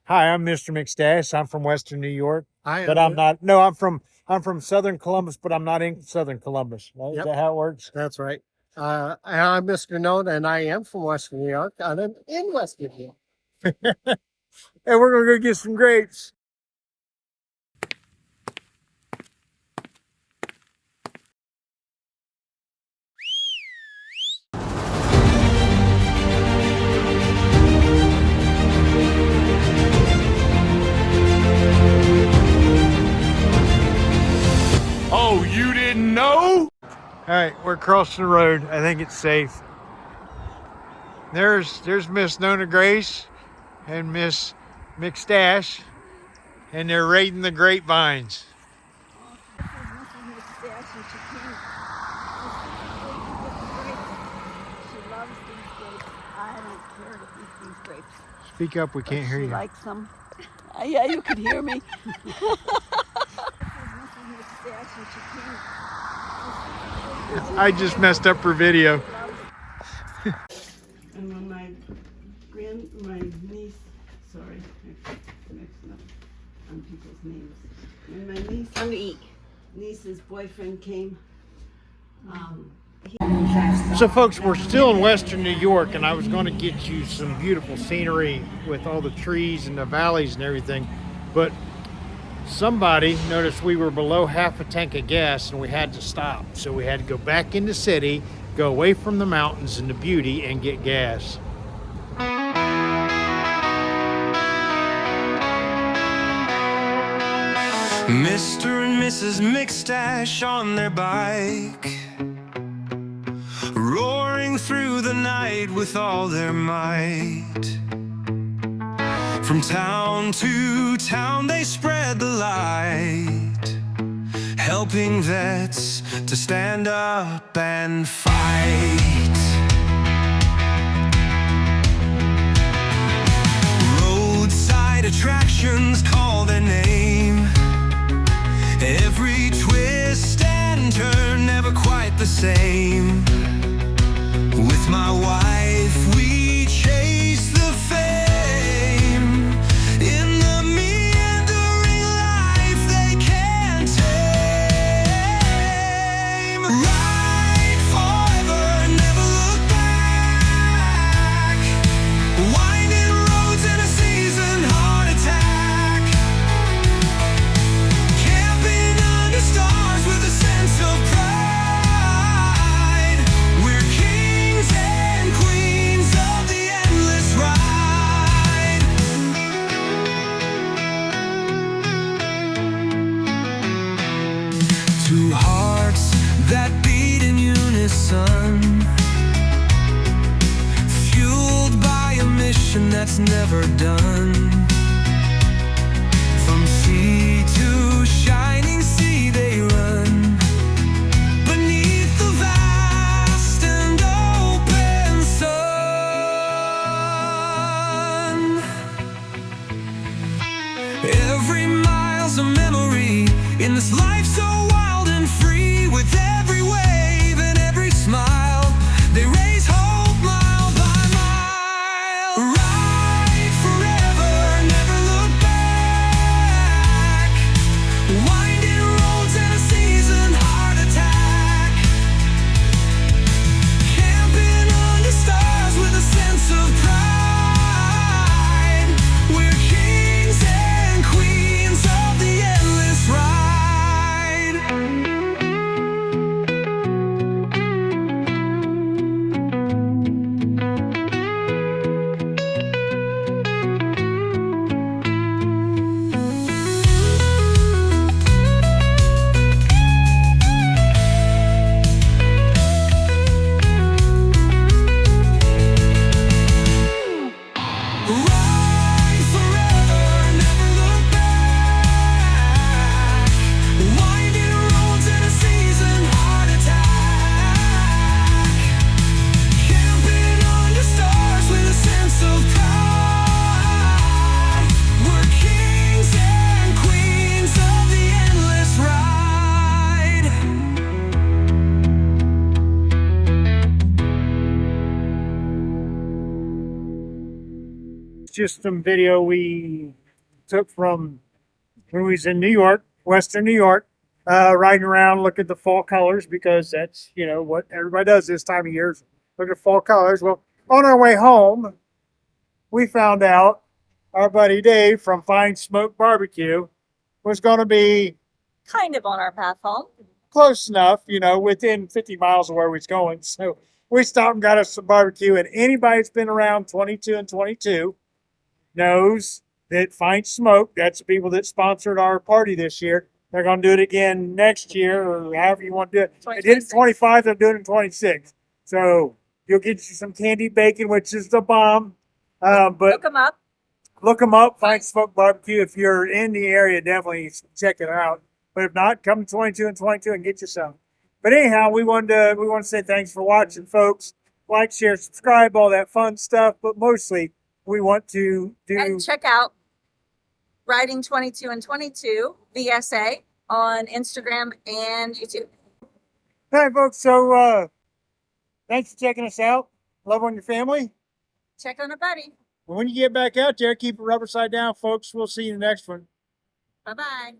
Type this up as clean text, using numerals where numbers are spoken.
Hi, I'm Mr. McStache. I'm from Western New York, I but am. I'm not. No, I'm from Southern Columbus, but I'm not in Southern Columbus. Right? Yep. Is that how it works? That's right. I'm Mr. Nonna, and I am from Western New York. And I'm in Western New York. And we're gonna go get some grapes. Oh, you didn't know? All right, we're crossing the road. I think it's safe. There's Miss Nonna Grace and Miss McStache, and they're raiding the grapevines. Speak up, we can't hear you. She likes them. Yeah, you can hear me. I just messed up her video. And when my niece, sorry, mixing up on people's names. When my niece's boyfriend came, So folks, we're still in Western New York, and I was going to get you some beautiful scenery with all the trees and the valleys and everything, but somebody noticed we were below half a tank of gas and we had to stop. So we had to go back in the city, go away from the mountains and the beauty, and get gas. Mr. and Mrs. McStache on their bike, roaring through the night with all their might. From town to town they spread the light, helping vets to stand up and fight. Roadside attractions call their name, every twist and turn never quite the same. With my wife we chase the fame, in the meandering life they can't tame. Ride forever, never look back, winding roads in a season heart attack, camping under stars with a sense of pride. We're kings and queens of the endless ride. Two hearts that beat in unison, fueled by a mission that's never done. From sea to shining sea they run, beneath the vast and open sun. Every mile's a memory in this life so wild and free. With every wave and every smile, they raise hope mile by mile. Ride forever, never look back, winding roads in a season heart attack, camping under stars with a sense of pride. We're kings and queens of the endless ride. just some video we took from when we was in New York, Western New York, riding around, look at the fall colors because that's, you know, what everybody does this time of year is look at fall colors. Well, on our way home, we found out our buddy Dave from Fine Smoke BBQ was going to be Kind of on our path home. close enough, you know, within 50 miles of where we was going. So we stopped and got us some barbecue. And anybody that's been around 22 and 22 knows that Fine Smoke, that's the people that sponsored our party this year. They're going to do it again next year or however you want to do it. They did it in 25, they're doing it in 26. So you'll get you some candied bacon, which is the bomb. But Look them up. look them up, Fine Smoke BBQ. If you're in the area, definitely check it out. But if not, come to 22 and 22 and get you some. But anyhow, we want to say thanks for watching, folks. Like, share, subscribe, all that fun stuff. But mostly, we want to do. And check out riding22in22vsa on Instagram and YouTube. All right, folks. So thanks for checking us out. Love on your family. Check on a buddy. And when you get back out there, keep it rubber side down, folks. We'll see you in the next one. Bye-bye.